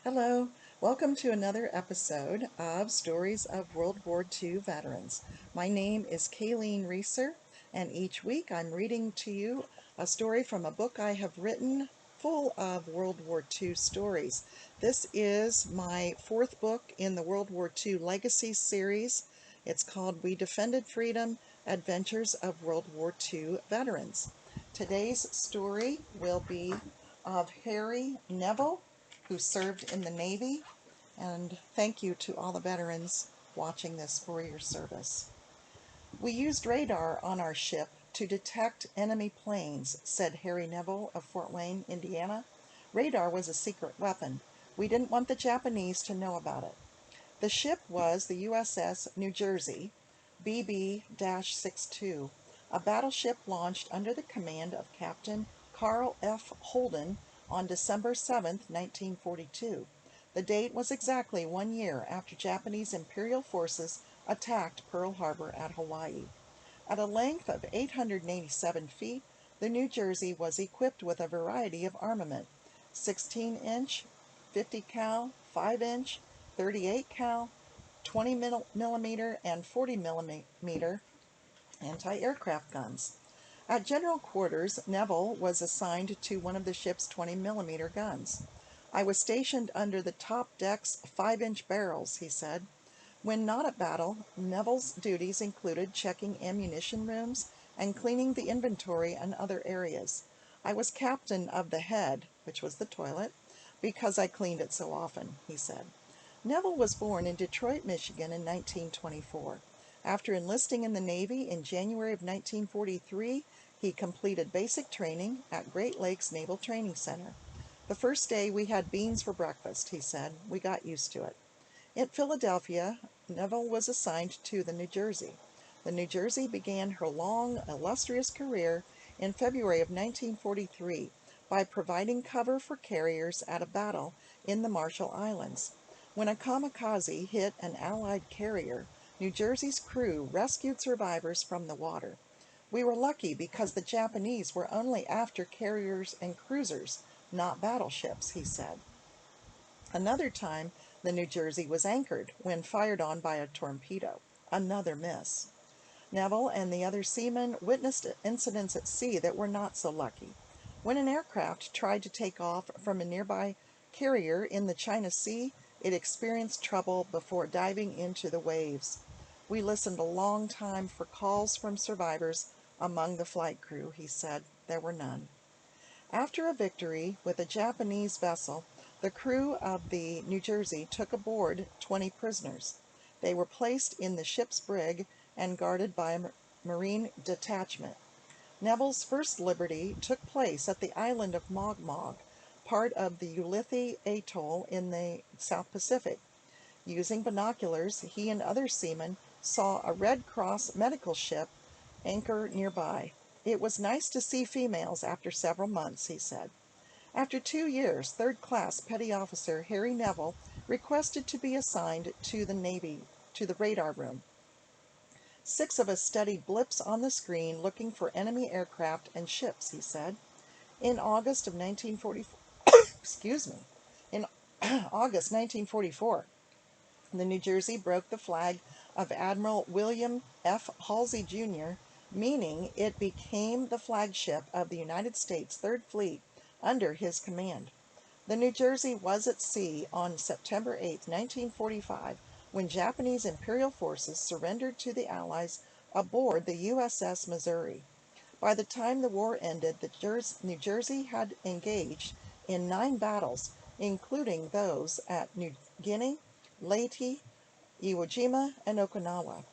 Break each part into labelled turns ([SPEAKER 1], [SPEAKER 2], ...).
[SPEAKER 1] Hello, welcome to another episode of Stories of World War II Veterans. My name is Kayleen Reusser, and each week I'm reading to you a story from a book I have written full of World War II stories. This is my fourth book in the World War II Legacies series. It's called We Defended Freedom: Adventures of World War II Veterans. Today's story will be of Harry Neville, who served in the Navy, and thank you to all the veterans watching this for your service. We used radar on our ship to detect enemy planes, said Harry Neville of Fort Wayne, Indiana. Radar was a secret weapon. We didn't want the Japanese to know about it. The ship was the USS New Jersey, BB-62, a battleship launched under the command of Captain Carl F. Holden on December 7, 1942. The date was exactly 1 year after Japanese Imperial forces attacked Pearl Harbor at Hawaii. At a length of 887 feet, the New Jersey was equipped with a variety of armament: 16-inch, 50 cal, 5-inch, 38 cal, 20 millimeter, and 40 millimeter anti-aircraft guns. At general quarters, Neville was assigned to one of the ship's 20 millimeter guns. I was stationed under the top deck's 5-inch barrels, he said. When not at battle, Neville's duties included checking ammunition rooms and cleaning the inventory and other areas. I was captain of the head, which was the toilet, because I cleaned it so often, he said. Neville was born in Detroit, Michigan in 1924. After enlisting in the Navy in January of 1943, he completed basic training at Great Lakes Naval Training Center. The first day we had beans for breakfast, he said. We got used to it. In Philadelphia, Neville was assigned to the New Jersey. The New Jersey began her long, illustrious career in February of 1943 by providing cover for carriers at a battle in the Marshall Islands. When a kamikaze hit an Allied carrier, New Jersey's crew rescued survivors from the water. We were lucky because the Japanese were only after carriers and cruisers, not battleships, he said. Another time, the New Jersey was anchored when fired on by a torpedo. Another miss. Neville and the other seamen witnessed incidents at sea that were not so lucky. When an aircraft tried to take off from a nearby carrier in the China Sea, it experienced trouble before diving into the waves. We listened a long time for calls from survivors among the flight crew, he said. There were none. After a victory with a Japanese vessel, the crew of the New Jersey took aboard 20 prisoners. They were placed in the ship's brig and guarded by a Marine detachment. Neville's first liberty took place at the island of Mogmog, part of the Ulithi Atoll in the South Pacific. Using binoculars, he and other seamen saw a Red Cross medical ship anchor nearby. It was nice to see females after several months, he said. After 2 years, third-class petty officer Harry Neville requested to be assigned to the Navy, to the radar room. 6 of us studied blips on the screen looking for enemy aircraft and ships, he said. In August of 1944, in August 1944, the New Jersey broke the flag of Admiral William F. Halsey, Jr., meaning it became the flagship of the United States Third Fleet under his command. The New Jersey was at sea on September 8, 1945, when Japanese Imperial forces surrendered to the Allies aboard the USS Missouri. By the time the war ended, the New Jersey had engaged in 9 battles, including those at New Guinea, Leyte, Iwo Jima, and Okinawa.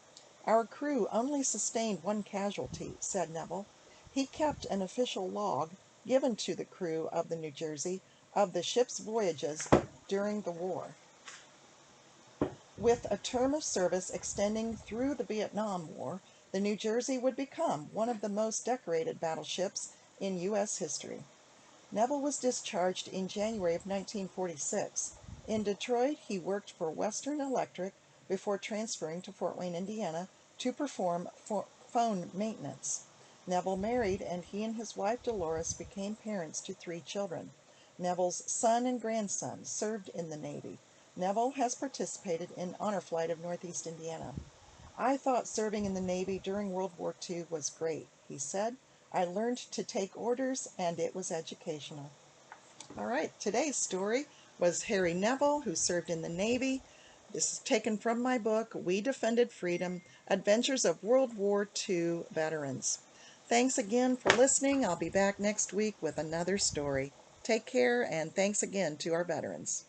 [SPEAKER 1] Our crew only sustained 1 casualty, said Neville. He kept an official log given to the crew of the New Jersey of the ship's voyages during the war. With a term of service extending through the Vietnam War, the New Jersey would become one of the most decorated battleships in U.S. history. Neville was discharged in January of 1946. In Detroit, he worked for Western Electric before transferring to Fort Wayne, Indiana, to perform phone maintenance. Neville married, and he and his wife Dolores became parents to 3 children. Neville's son and grandson served in the Navy. Neville has participated in Honor Flight of Northeast Indiana. I thought serving in the Navy during World War II was great, he said. I learned to take orders and it was educational. All right, today's story was Harry Neville, who served in the Navy. This is taken from my book, We Defended Freedom, Adventures of World War II Veterans. Thanks again for listening. I'll be back next week with another story. Take care, and thanks again to our veterans.